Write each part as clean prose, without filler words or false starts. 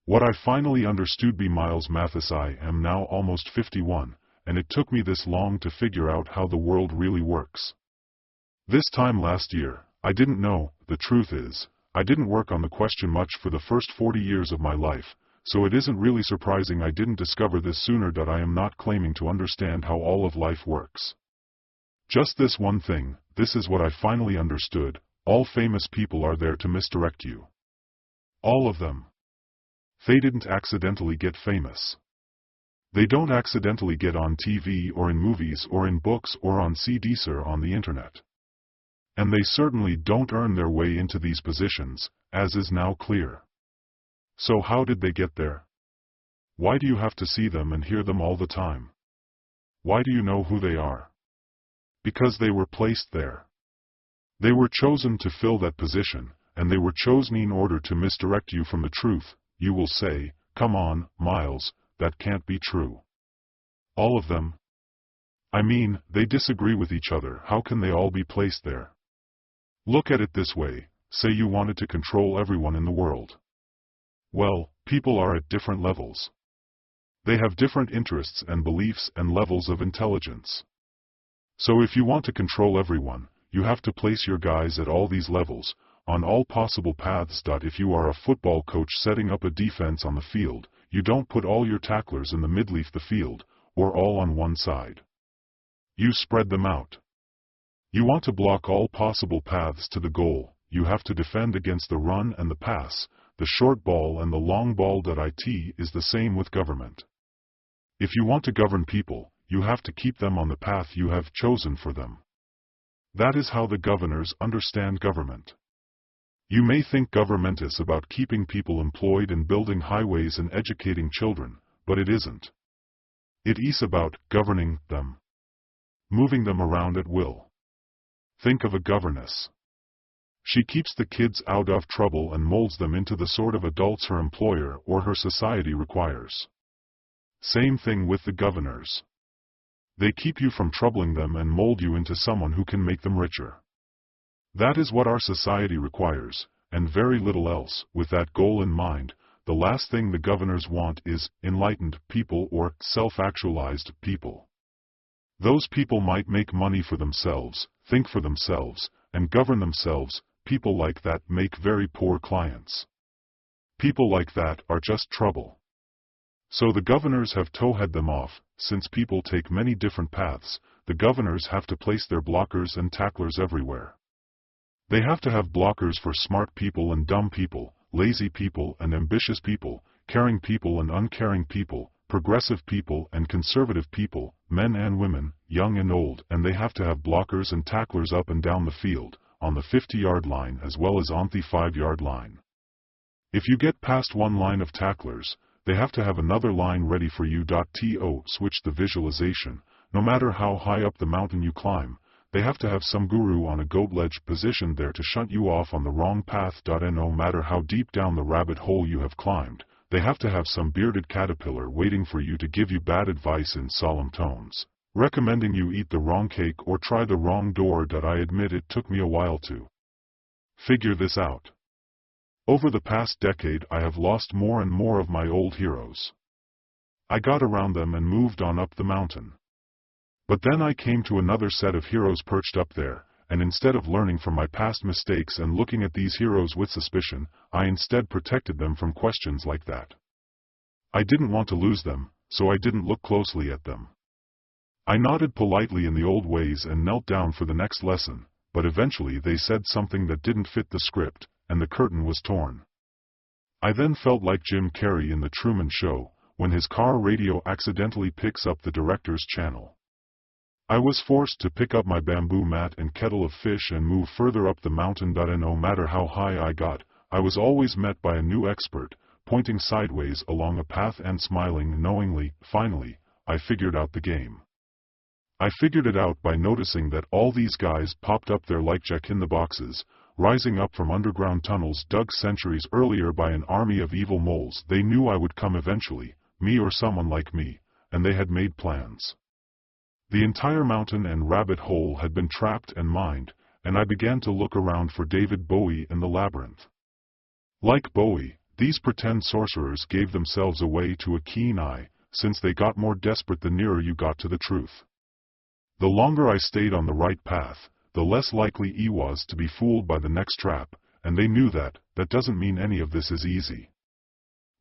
What I finally understood be Miles Mathis. I am now almost 51, and it took me this long to figure out how the world really works. This time last year, I didn't know. The truth is, I didn't work on the question much for the first 40 years of my life, so it isn't really surprising I didn't discover this sooner. That I am not claiming to understand how all of life works. Just this one thing, this is what I finally understood: all famous people are there to misdirect you. All of them. They didn't accidentally get famous. They don't accidentally get on TV or in movies or in books or on CDs or on the internet. And they certainly don't earn their way into these positions, as is now clear. So how did they get there? Why do you have to see them and hear them all the time? Why do you know who they are? Because they were placed there. They were chosen to fill that position, and they were chosen in order to misdirect you from the truth. You will say, "Come on, Miles, that can't be true." All of them? I mean, they disagree with each other. How can they all be placed there? Look at it this way: say you wanted to control everyone in the world. Well, people are at different levels. They have different interests and beliefs and levels of intelligence. So if you want to control everyone, you have to place your guys at all these levels, on all possible paths. If you are a football coach setting up a defense on the field, you don't put all your tacklers in the midleaf the field, or all on one side. You spread them out. You want to block all possible paths to the goal. You have to defend against the run and the pass, the short ball and the long ball. It is the same with government. If you want to govern people, you have to keep them on the path you have chosen for them. That is how the governors understand government. You may think government is about keeping people employed and building highways and educating children, but it isn't. It is about governing them. Moving them around at will. Think of a governess. She keeps the kids out of trouble and molds them into the sort of adults her employer or her society requires. Same thing with the governors. They keep you from troubling them and mold you into someone who can make them richer. That is what our society requires, and very little else. With that goal in mind, the last thing the governors want is enlightened people or self-actualized people. Those people might make money for themselves, think for themselves, and govern themselves. People like that make very poor clients. People like that are just trouble. So the governors have to head them off. Since people take many different paths, the governors have to place their blockers and tacklers everywhere. They have to have blockers for smart people and dumb people, lazy people and ambitious people, caring people and uncaring people, progressive people and conservative people, men and women, young and old, and they have to have blockers and tacklers up and down the field, on the 50-yard line as well as on the 5-yard line. If you get past one line of tacklers, they have to have another line ready for you. To switch the visualization, no matter how high up the mountain you climb, they have to have some guru on a goat ledge positioned there to shunt you off on the wrong path. And no matter how deep down the rabbit hole you have climbed, they have to have some bearded caterpillar waiting for you to give you bad advice in solemn tones, recommending you eat the wrong cake or try the wrong door. I admit it took me a while to figure this out. Over the past decade I have lost more and more of my old heroes. I got around them and moved on up the mountain. But then I came to another set of heroes perched up there, and instead of learning from my past mistakes and looking at these heroes with suspicion, I instead protected them from questions like that. I didn't want to lose them, so I didn't look closely at them. I nodded politely in the old ways and knelt down for the next lesson, but eventually they said something that didn't fit the script, and the curtain was torn. I then felt like Jim Carrey in The Truman Show, when his car radio accidentally picks up the director's channel. I was forced to pick up my bamboo mat and kettle of fish and move further up the mountain. And no matter how high I got, I was always met by a new expert, pointing sideways along a path and smiling knowingly. Finally, I figured out the game. I figured it out by noticing that all these guys popped up there like jack-in-the-boxes, rising up from underground tunnels dug centuries earlier by an army of evil moles. They knew I would come eventually, me or someone like me, and they had made plans. The entire mountain and rabbit hole had been trapped and mined, and I began to look around for David Bowie in the labyrinth. Like Bowie, These pretend sorcerers gave themselves away to a keen eye, since they got more desperate the nearer you got to the truth. The longer I stayed on the right path, the less likely I was to be fooled by the next trap, and they knew that. That doesn't mean any of this is easy.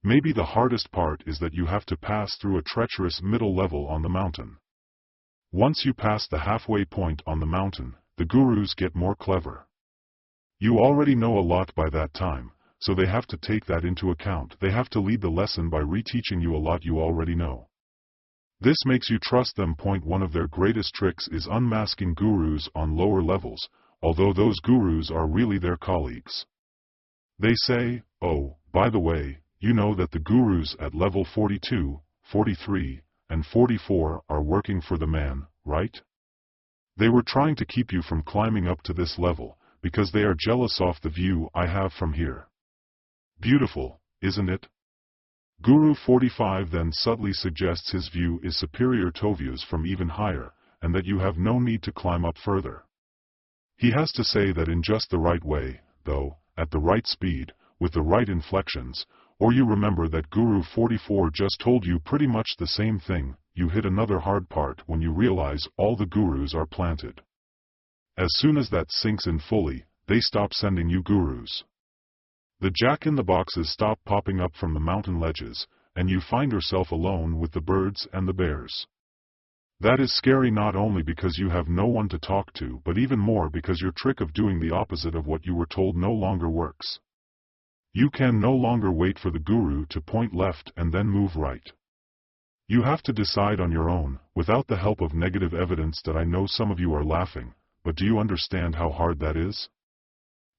Maybe the hardest part is that you have to pass through a treacherous middle level on the mountain. Once you pass the halfway point on the mountain, the gurus get more clever. You already know a lot by that time, so they have to take that into account. They have to lead the lesson by reteaching you a lot you already know. This makes you trust them. One of their greatest tricks is unmasking gurus on lower levels, although those gurus are really their colleagues. They say, "Oh, by the way, you know that the gurus at level 42, 43, and 44 are working for the man, right? They were trying to keep you from climbing up to this level, because they are jealous of the view I have from here." Beautiful, isn't it? Guru 45 then subtly suggests his view is superior to views from even higher, and that you have no need to climb up further. He has to say that in just the right way, though, at the right speed, with the right inflections, or you remember that Guru 44 just told you pretty much the same thing. You hit another hard part when you realize all the gurus are planted. As soon as that sinks in fully, they stop sending you gurus. The jack-in-the-boxes stop popping up from the mountain ledges, and you find yourself alone with the birds and the bears. That is scary not only because you have no one to talk to but even more because your trick of doing the opposite of what you were told no longer works. You can no longer wait for the guru to point left and then move right. You have to decide on your own, without the help of negative evidence. That I know some of you are laughing, but do you understand how hard that is?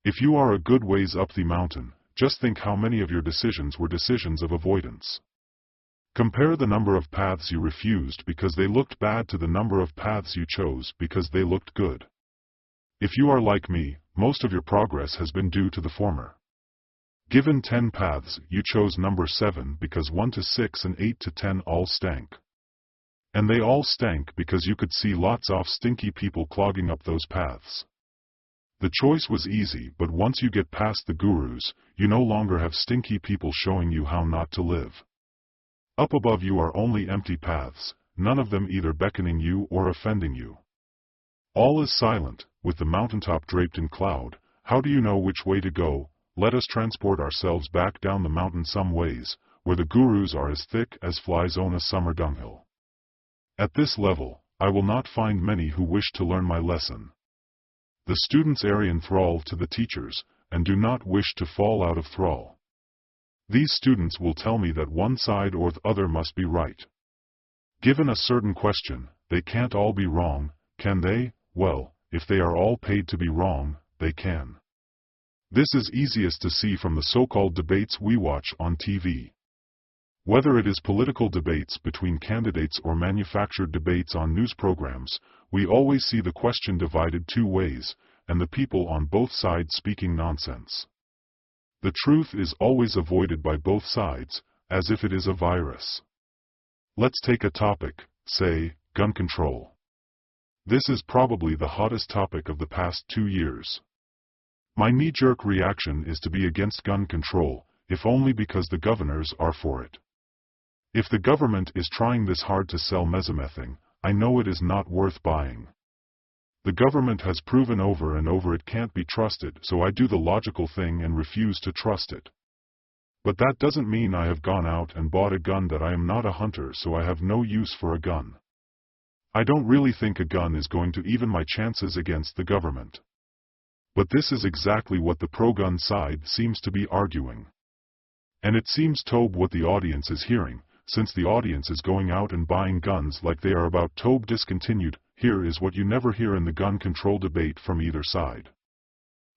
If you are a good ways up the mountain, just think how many of your decisions were decisions of avoidance. Compare the number of paths you refused because they looked bad to the number of paths you chose because they looked good. If you are like me, most of your progress has been due to the former. Given 10 paths, you chose number 7 because 1 to 6 and 8 to 10 all stank. And they all stank because you could see lots of stinky people clogging up those paths. The choice was easy, but once you get past the gurus, you no longer have stinky people showing you how not to live. Up above you are only empty paths, none of them either beckoning you or offending you. All is silent, with the mountaintop draped in cloud. How do you know which way to go? Let us transport ourselves back down the mountain some ways, where the gurus are as thick as flies on a summer dunghill. At this level, I will not find many who wish to learn my lesson. The students are enthralled to the teachers, and do not wish to fall out of thrall. These students will tell me that one side or the other must be right. Given a certain question, they can't all be wrong, can they? Well, if they are all paid to be wrong, they can. This is easiest to see from the so-called debates we watch on TV. Whether it is political debates between candidates or manufactured debates on news programs, we always see the question divided two ways, and the people on both sides speaking nonsense. The truth is always avoided by both sides, as if it is a virus. Let's take a topic, say, gun control. This is probably the hottest topic of the past 2 years. My knee-jerk reaction is to be against gun control, if only because the governors are for it. If the government is trying this hard to sell mesamething, I know it is not worth buying. The government has proven over and over it can't be trusted, so I do the logical thing and refuse to trust it. But that doesn't mean I have gone out and bought a gun. That I am not a hunter, so I have no use for a gun. I don't really think a gun is going to even my chances against the government. But this is exactly what the pro-gun side seems to be arguing. And it seems to be what the audience is hearing, since the audience is going out and buying guns like they are about to be discontinued. Here is what you never hear in the gun control debate from either side.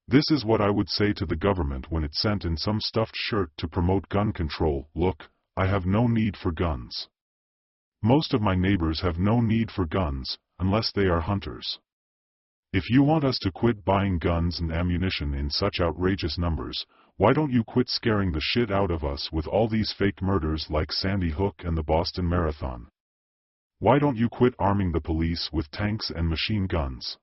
This is what I would say to the government when it sent in some stuffed shirt to promote gun control. Look, I have no need for guns. Most of my neighbors have no need for guns, unless they are hunters. If you want us to quit buying guns and ammunition in such outrageous numbers, why don't you quit scaring the shit out of us with all these fake murders like Sandy Hook and the Boston Marathon? Why don't you quit arming the police with tanks and machine guns?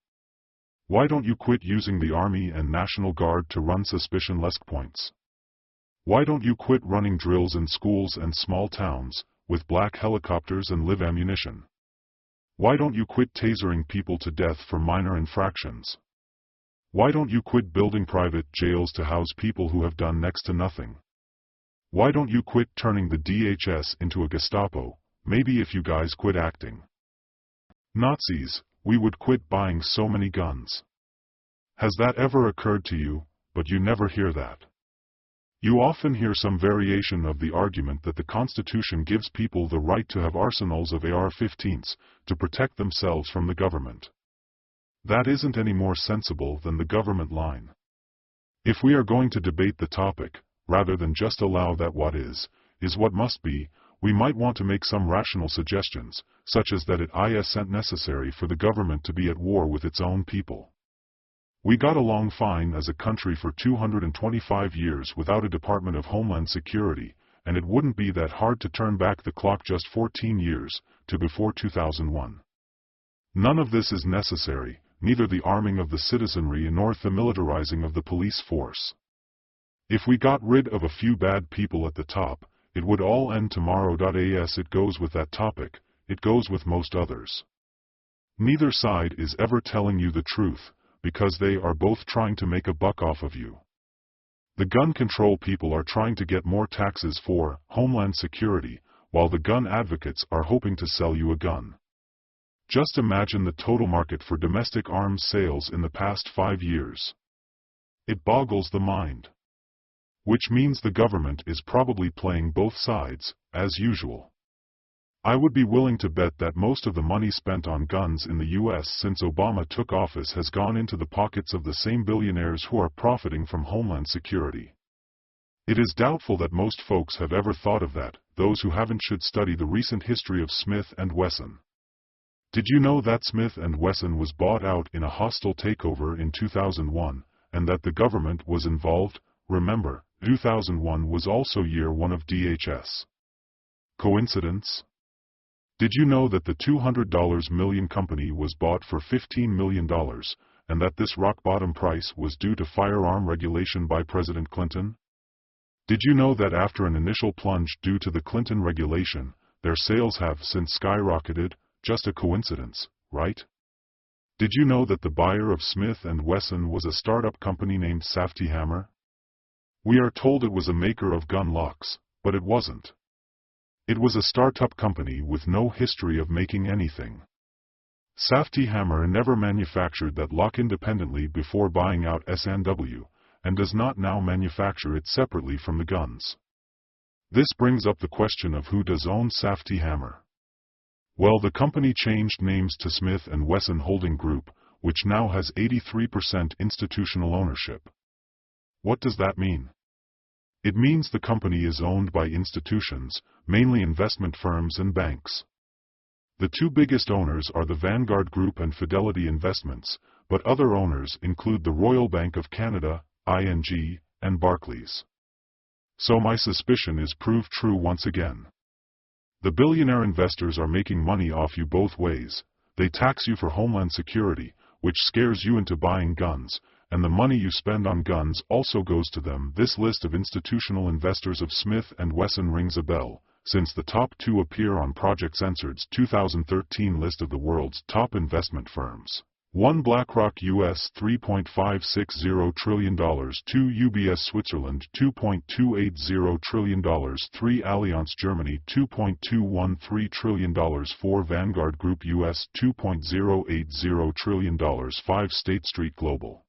Why don't you quit using the Army and National Guard to run suspicion-less points? Why don't you quit running drills in schools and small towns, with black helicopters and live ammunition? Why don't you quit tasering people to death for minor infractions? Why don't you quit building private jails to house people who have done next to nothing? Why don't you quit turning the DHS into a Gestapo? Maybe if you guys quit acting Nazis, we would quit buying so many guns. Has that ever occurred to you? But you never hear that. You often hear some variation of the argument that the Constitution gives people the right to have arsenals of AR-15s to protect themselves from the government. That isn't any more sensible than the government line. If we are going to debate the topic, rather than just allow that what is what must be, we might want to make some rational suggestions, such as that it isn't necessary for the government to be at war with its own people. We got along fine as a country for 225 years without a Department of Homeland Security, and it wouldn't be that hard to turn back the clock just 14 years, to before 2001. None of this is necessary, neither the arming of the citizenry nor the militarizing of the police force. If we got rid of a few bad people at the top, it would all end tomorrow. As it goes with that topic, it goes with most others. Neither side is ever telling you the truth, because they are both trying to make a buck off of you. The gun control people are trying to get more taxes for Homeland Security, while the gun advocates are hoping to sell you a gun. Just imagine the total market for domestic arms sales in the past 5 years. It boggles the mind. Which means the government is probably playing both sides, as usual. I would be willing to bet that most of the money spent on guns in the U.S. since Obama took office has gone into the pockets of the same billionaires who are profiting from Homeland Security. It is doubtful that most folks have ever thought of that. Those who haven't should study the recent history of Smith & Wesson. Did you know that Smith & Wesson was bought out in a hostile takeover in 2001, and that the government was involved? Remember, 2001 was also year one of DHS. Coincidence? Did you know that the $200 million company was bought for $15 million, and that this rock-bottom price was due to firearm regulation by President Clinton? Did you know that after an initial plunge due to the Clinton regulation, their sales have since skyrocketed? Just a coincidence, right? Did you know that the buyer of Smith & Wesson was a startup company named Safety Hammer? We are told it was a maker of gun locks, but it wasn't. It was a startup company with no history of making anything. Safety Hammer never manufactured that lock independently before buying out S&W, and does not now manufacture it separately from the guns. This brings up the question of who does own Safety Hammer. Well, the company changed names to Smith & Wesson Holding Group, which now has 83% institutional ownership. What does that mean? It means the company is owned by institutions, mainly investment firms and banks. The two biggest owners are the Vanguard Group and Fidelity Investments, but other owners include the Royal Bank of Canada, ING, and Barclays. So my suspicion is proved true once again. The billionaire investors are making money off you both ways. They tax you for Homeland Security, which scares you into buying guns, and the money you spend on guns also goes to them. This list of institutional investors of Smith & Wesson rings a bell, since the top two appear on Project Censored's 2013 list of the world's top investment firms. 1. BlackRock US $3.560 trillion. 2. UBS Switzerland $2.280 trillion. 3. Allianz Germany $2.213 trillion. 4. Vanguard Group US $2.080 trillion. 5. State Street Global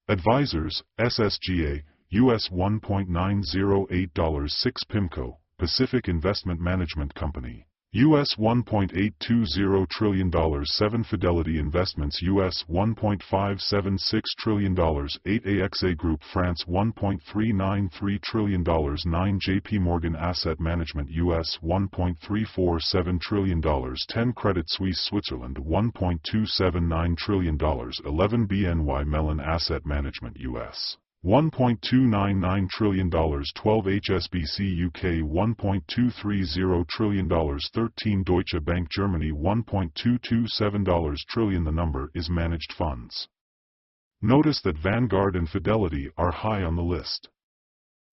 Advisors, SSGA, US $1.908. 6. PIMCO, Pacific Investment Management Company, US $1.820 trillion. 7. Fidelity Investments US $1.576 trillion. 8. AXA Group France $1.393 trillion. 9. JP Morgan Asset Management US $1.347 trillion. 10. Credit Suisse Switzerland $1.279 trillion. 11. BNY Mellon Asset Management US $1.299 trillion. 12. HSBC UK $1.230 trillion. 13. Deutsche Bank Germany $1.227 trillion. The number is managed funds. Notice that Vanguard and Fidelity are high on the list.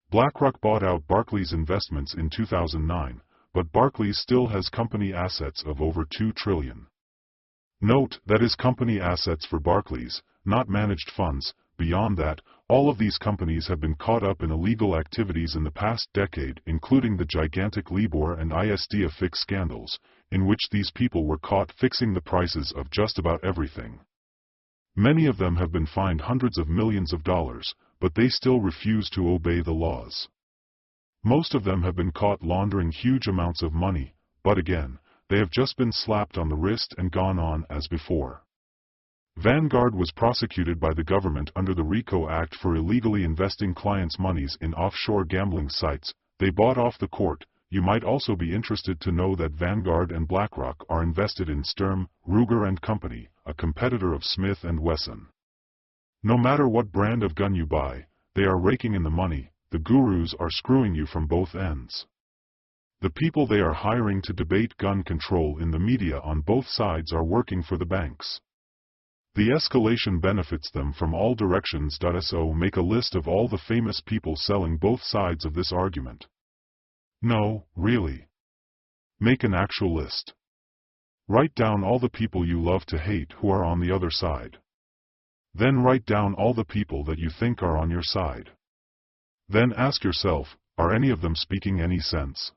BlackRock bought out Barclays Investments in 2009, but Barclays still has company assets of over $2 trillion. Note, that is company assets for Barclays, not managed funds. Beyond that, all of these companies have been caught up in illegal activities in the past decade, including the gigantic Libor and ISDA scandals, in which these people were caught fixing the prices of just about everything. Many of them have been fined hundreds of millions of dollars, but they still refuse to obey the laws. Most of them have been caught laundering huge amounts of money, but again, they have just been slapped on the wrist and gone on as before. Vanguard was prosecuted by the government under the RICO Act for illegally investing clients' monies in offshore gambling sites they bought off the court. You might also be interested to know that Vanguard and BlackRock are invested in Sturm, Ruger & Company, a competitor of Smith & Wesson. No matter what brand of gun you buy, they are raking in the money. The gurus are screwing you from both ends. The people they are hiring to debate gun control in the media on both sides are working for the banks. The escalation benefits them from all directions. So make a list of all the famous people selling both sides of this argument. No, really. Make an actual list. Write down all the people you love to hate who are on the other side. Then write down all the people that you think are on your side. Then ask yourself, are any of them speaking any sense?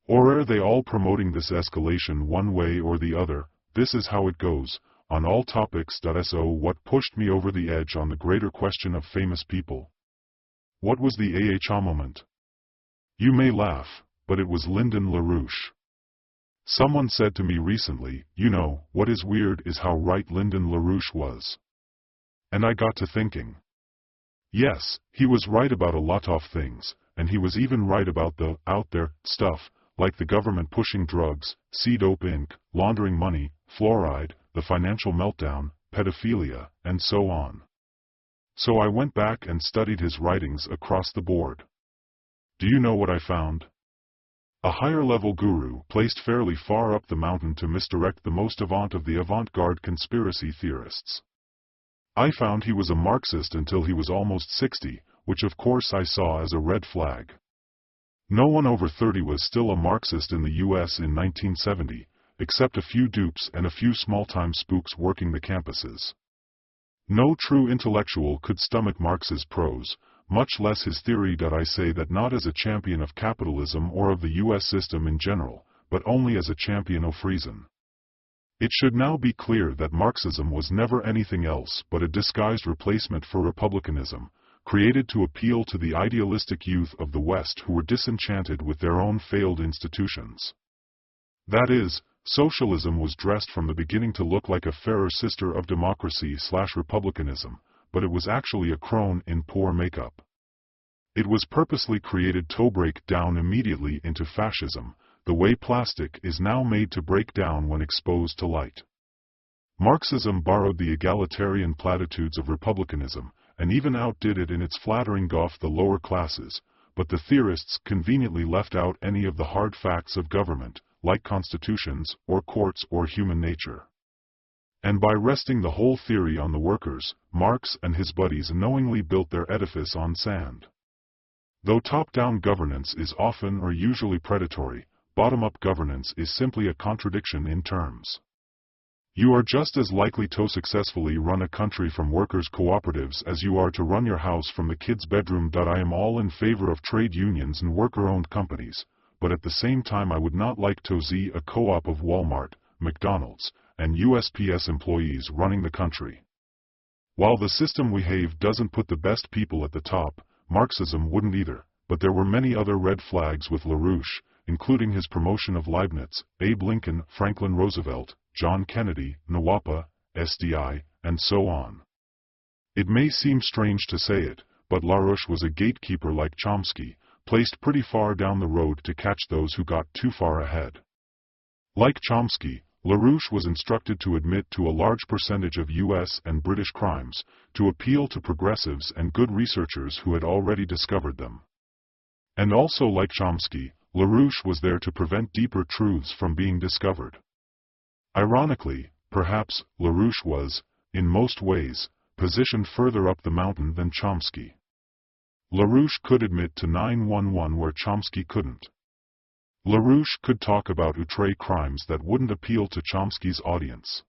Or are they all promoting this escalation one way or the other? This is how it goes, on all topics. So what pushed me over the edge on the greater question of famous people? What was the aha moment? You may laugh, but it was Lyndon LaRouche. Someone said to me recently, you know, what is weird is how right Lyndon LaRouche was. And I got to thinking. Yes, he was right about a lot of things, and he was even right about the out there stuff, like the government pushing drugs, C-Dope Inc., laundering money, fluoride, the financial meltdown, pedophilia, and so on. So I went back and studied his writings across the board. Do you know what I found? A higher-level guru placed fairly far up the mountain to misdirect the most avant of the avant-garde conspiracy theorists. I found he was a Marxist until he was almost 60, which of course I saw as a red flag. No one over 30 was still a Marxist in the US in 1970, except a few dupes and a few small-time spooks working the campuses. No true intellectual could stomach Marx's prose, much less his theory. I say that not as a champion of capitalism or of the US system in general, but only as a champion of reason. It should now be clear that Marxism was never anything else but a disguised replacement for republicanism, created to appeal to the idealistic youth of the West who were disenchanted with their own failed institutions. That is, socialism was dressed from the beginning to look like a fairer sister of democracy/republicanism, but it was actually a crone in poor makeup. It was purposely created to break down immediately into fascism, the way plastic is now made to break down when exposed to light. Marxism borrowed the egalitarian platitudes of republicanism, and even outdid it in its flattering guff the lower classes, but the theorists conveniently left out any of the hard facts of government, like constitutions, or courts, or human nature. And by resting the whole theory on the workers, Marx and his buddies knowingly built their edifice on sand. Though top-down governance is often or usually predatory, bottom-up governance is simply a contradiction in terms. You are just as likely to successfully run a country from workers' cooperatives as you are to run your house from the kid's bedroom. I am all in favor of trade unions and worker-owned companies, but at the same time I would not like to see a co-op of Walmart, McDonald's, and USPS employees running the country. While the system we have doesn't put the best people at the top, Marxism wouldn't either, but there were many other red flags with LaRouche, including his promotion of Leibniz, Abe Lincoln, Franklin Roosevelt, John Kennedy, NWAPA, SDI, and so on. It may seem strange to say it, but LaRouche was a gatekeeper like Chomsky, placed pretty far down the road to catch those who got too far ahead. Like Chomsky, LaRouche was instructed to admit to a large percentage of US and British crimes, to appeal to progressives and good researchers who had already discovered them. And also like Chomsky, LaRouche was there to prevent deeper truths from being discovered. Ironically, perhaps, LaRouche was, in most ways, positioned further up the mountain than Chomsky. LaRouche could admit to 911 where Chomsky couldn't. LaRouche could talk about outre crimes that wouldn't appeal to Chomsky's audience.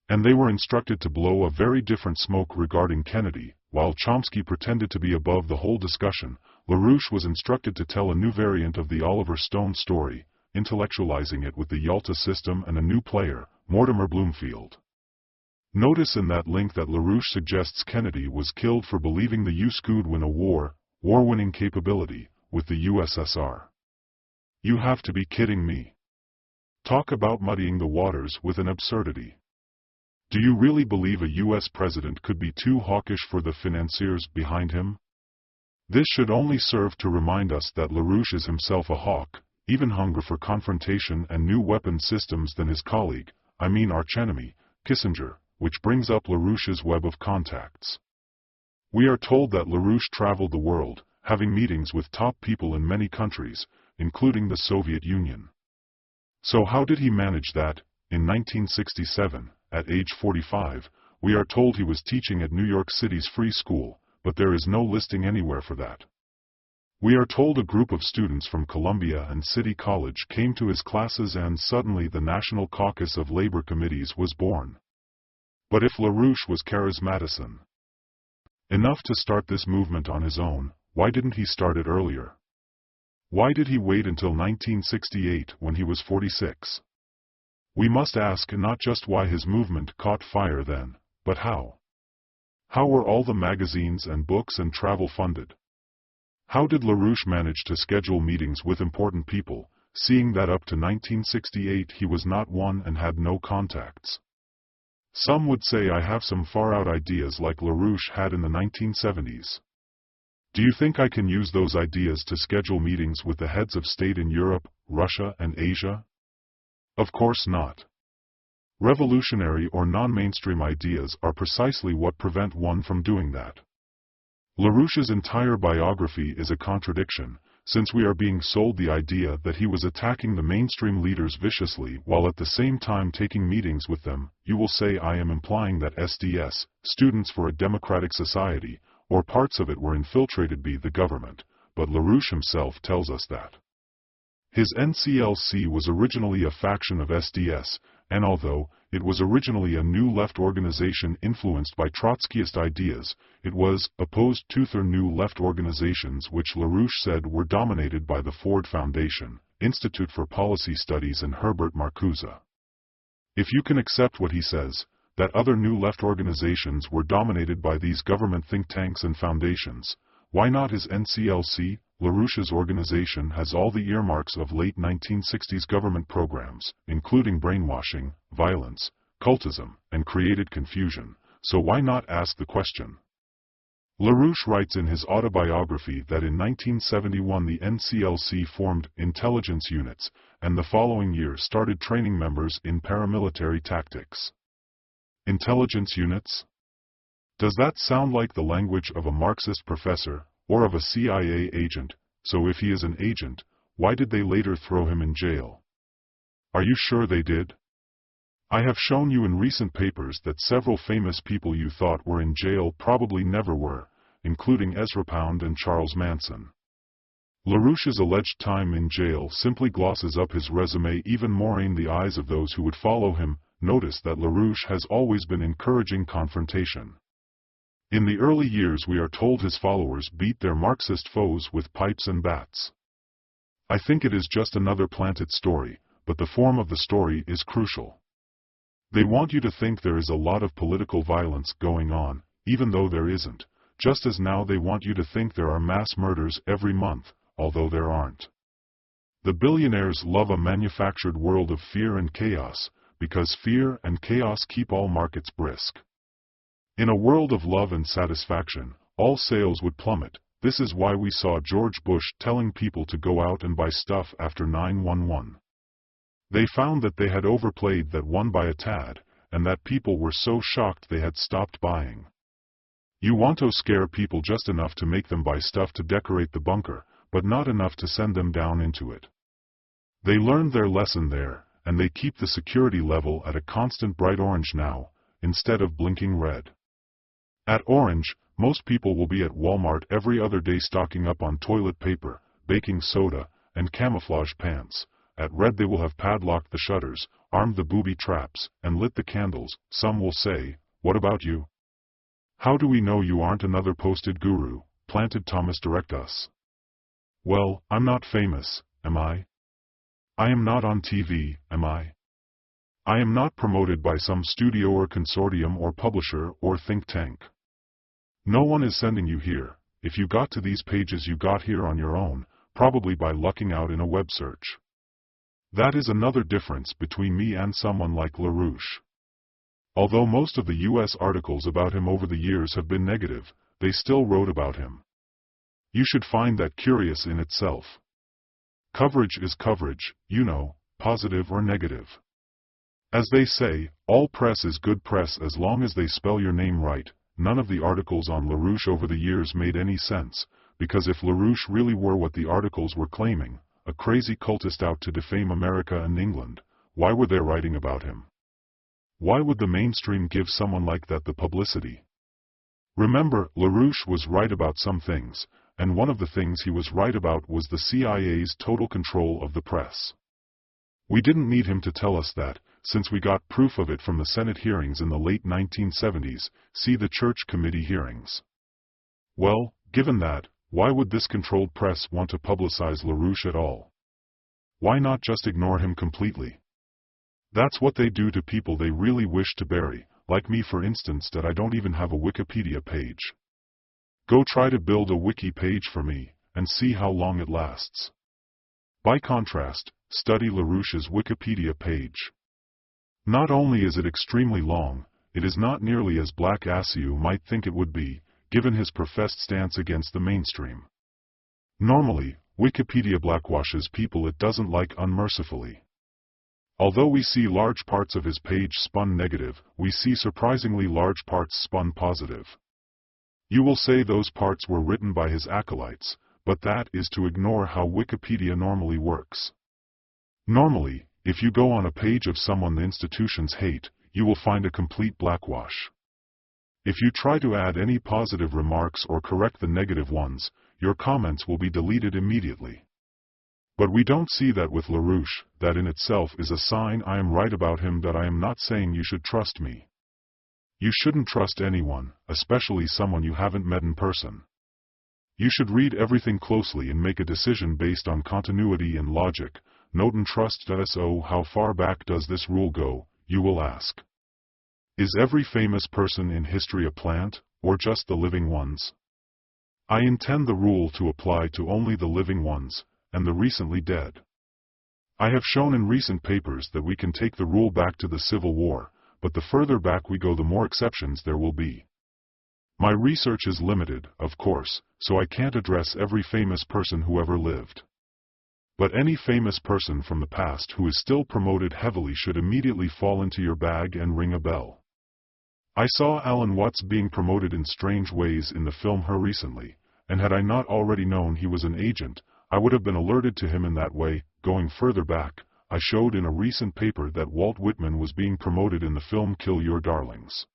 And they were instructed to blow a very different smoke regarding Kennedy. While Chomsky pretended to be above the whole discussion, LaRouche was instructed to tell a new variant of the Oliver Stone story, intellectualizing it with the Yalta system and a new player, Mortimer Bloomfield. Notice in that link that LaRouche suggests Kennedy was killed for believing the US could win a war-winning capability, with the USSR. You have to be kidding me. Talk about muddying the waters with an absurdity. Do you really believe a US president could be too hawkish for the financiers behind him? This should only serve to remind us that LaRouche is himself a hawk, even hungrier for confrontation and new weapon systems than his colleague, archenemy, Kissinger, which brings up LaRouche's web of contacts. We are told that LaRouche traveled the world, having meetings with top people in many countries, including the Soviet Union. So how did he manage that? In 1967, at age 45, we are told he was teaching at New York City's free school, but there is no listing anywhere for that. We are told a group of students from Columbia and City College came to his classes and suddenly the National Caucus of Labor Committees was born. But if LaRouche was charismatic enough to start this movement on his own, why didn't he start it earlier? Why did he wait until 1968 when he was 46? We must ask not just why his movement caught fire then, but how. How were all the magazines and books and travel funded? How did LaRouche manage to schedule meetings with important people, seeing that up to 1968 he was not one and had no contacts? Some would say I have some far-out ideas like LaRouche had in the 1970s. Do you think I can use those ideas to schedule meetings with the heads of state in Europe, Russia, and Asia? Of course not. Revolutionary or non-mainstream ideas are precisely what prevent one from doing that. LaRouche's entire biography is a contradiction, since we are being sold the idea that he was attacking the mainstream leaders viciously while at the same time taking meetings with them. You will say I am implying that SDS, Students for a Democratic Society, or parts of it were infiltrated by the government, but LaRouche himself tells us that his NCLC was originally a faction of SDS, and although it was originally a new left organization influenced by Trotskyist ideas, it was opposed to the new left organizations which LaRouche said were dominated by the Ford Foundation, Institute for Policy Studies and Herbert Marcuse. If you can accept what he says, that other new left organizations were dominated by these government think tanks and foundations, why not his NCLC? LaRouche's organization has all the earmarks of late 1960s government programs, including brainwashing, violence, cultism, and created confusion, so why not ask the question? LaRouche writes in his autobiography that in 1971 the NCLC formed intelligence units, and the following year started training members in paramilitary tactics. Intelligence units? Does that sound like the language of a Marxist professor, or of a CIA agent? So if he is an agent, why did they later throw him in jail? Are you sure they did? I have shown you in recent papers that several famous people you thought were in jail probably never were, including Ezra Pound and Charles Manson. LaRouche's alleged time in jail simply glosses up his resume even more in the eyes of those who would follow him. Notice that LaRouche has always been encouraging confrontation. In the early years we are told his followers beat their Marxist foes with pipes and bats. I think it is just another planted story, but the form of the story is crucial. They want you to think there is a lot of political violence going on, even though there isn't, just as now they want you to think there are mass murders every month, although there aren't. The billionaires love a manufactured world of fear and chaos, because fear and chaos keep all markets brisk. In a world of love and satisfaction, all sales would plummet. This is why we saw George Bush telling people to go out and buy stuff after 9/11. They found that they had overplayed that one by a tad, and that people were so shocked they had stopped buying. You want to scare people just enough to make them buy stuff to decorate the bunker, but not enough to send them down into it. They learned their lesson there, and they keep the security level at a constant bright orange now, instead of blinking red. At orange, most people will be at Walmart every other day stocking up on toilet paper, baking soda, and camouflage pants. At Red they will have padlocked the shutters, armed the booby traps, and lit the candles. Some will say, "What about you? How do we know you aren't another posted guru?" Planted Thomas direct us. Well, I'm not famous, am I? I am not on TV, am I? I am not promoted by some studio or consortium or publisher or think tank. No one is sending you here. If you got to these pages you got here on your own, probably by lucking out in a web search. That is another difference between me and someone like LaRouche. Although most of the US articles about him over the years have been negative, they still wrote about him. You should find that curious in itself. Coverage is coverage, you know, positive or negative. As they say, all press is good press as long as they spell your name right. None of the articles on LaRouche over the years made any sense, because if LaRouche really were what the articles were claiming, a crazy cultist out to defame America and England, why were they writing about him? Why would the mainstream give someone like that the publicity? Remember, LaRouche was right about some things, and one of the things he was right about was the CIA's total control of the press. We didn't need him to tell us that, since we got proof of it from the Senate hearings in the late 1970s, see the Church Committee hearings. Well, given that, why would this controlled press want to publicize LaRouche at all? Why not just ignore him completely? That's what they do to people they really wish to bury, like me for instance, that I don't even have a Wikipedia page. Go try to build a wiki page for me, and see how long it lasts. By contrast, study LaRouche's Wikipedia page. Not only is it extremely long, it is not nearly as black as you might think it would be, given his professed stance against the mainstream. Normally, Wikipedia blackwashes people it doesn't like unmercifully. Although we see large parts of his page spun negative, we see surprisingly large parts spun positive. You will say those parts were written by his acolytes, but that is to ignore how Wikipedia normally works. Normally, if you go on a page of someone the institutions hate, you will find a complete blackwash. If you try to add any positive remarks or correct the negative ones, your comments will be deleted immediately. But we don't see that with LaRouche. That in itself is a sign I am right about him, that I am not saying you should trust me. You shouldn't trust anyone, especially someone you haven't met in person. You should read everything closely and make a decision based on continuity and logic. Note and trust. So how far back does this rule go, you will ask? Is every famous person in history a plant, or just the living ones? I intend the rule to apply to only the living ones, and the recently dead. I have shown in recent papers that we can take the rule back to the Civil War, but the further back we go the more exceptions there will be. My research is limited, of course, so I can't address every famous person who ever lived. But any famous person from the past who is still promoted heavily should immediately fall into your bag and ring a bell. I saw Alan Watts being promoted in strange ways in the film Her recently, and had I not already known he was an agent, I would have been alerted to him in that way. Going further back, I showed in a recent paper that Walt Whitman was being promoted in the film Kill Your Darlings.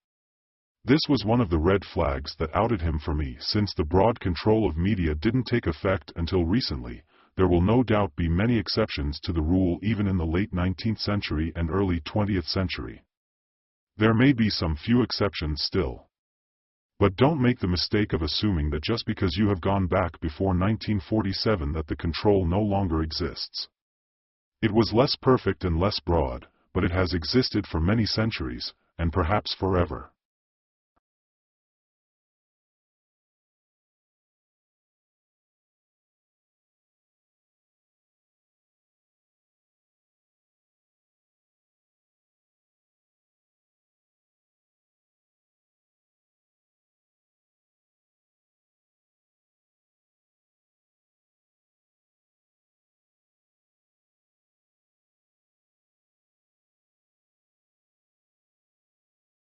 This was one of the red flags that outed him for me, since the broad control of media didn't take effect until recently. There will no doubt be many exceptions to the rule even in the late 19th century and early 20th century. There may be some few exceptions still. But don't make the mistake of assuming that just because you have gone back before 1947 that the control no longer exists. It was less perfect and less broad, but it has existed for many centuries, and perhaps forever.